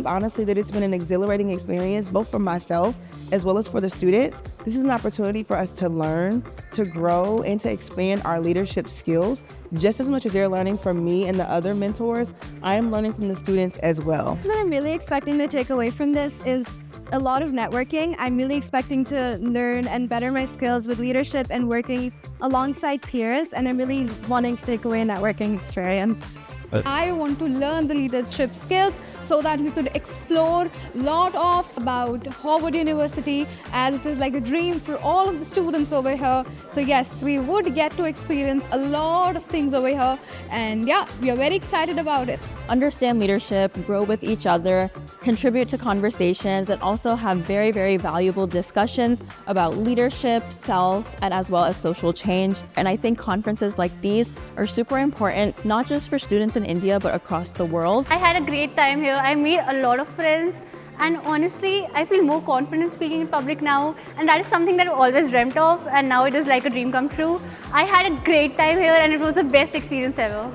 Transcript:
honestly that it's been an exhilarating experience, both for myself as well as for the students. This is an opportunity for us to learn, to grow, and to expand our leadership skills. Just as much as they're learning from me and the other mentors, I am learning from the students as well. What I'm really expecting to take away from this is a lot of networking. I'm really expecting to learn and better my skills with leadership and working alongside peers, and I'm really wanting to take away a networking experience. I want to learn the leadership skills so that we could explore a lot of about Harvard University, as it is like a dream for all of the students over here. So yes, we would get to experience a lot of things over here, and yeah, we are very excited about it. Understand leadership, grow with each other, contribute to conversations, and also have very, very valuable discussions about leadership, self, and as well as social change. And I think conferences like these are super important, not just for students in India, but across the world. I had a great time here. I made a lot of friends, and honestly, I feel more confident speaking in public now, and that is something that I've always dreamt of, and now it is like a dream come true. I had a great time here, and it was the best experience ever.